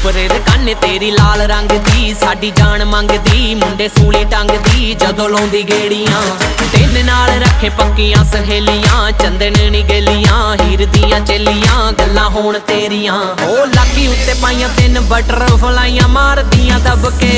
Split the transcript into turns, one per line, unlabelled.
उपरे दे काने तेरी लाल रंग दी साडी जान मंगदी मुंडे सूली टंगदी जदों लाउंदी गेड़ियां तेन नाल रखे पक्कियां सहेलियां चंदन नी गेलियां हीर दियां चेलियां गल्लां होण तेरियां ओ लाकी उत्ते पाइयां 3 बटरफ्लाइयां मारदियां दबके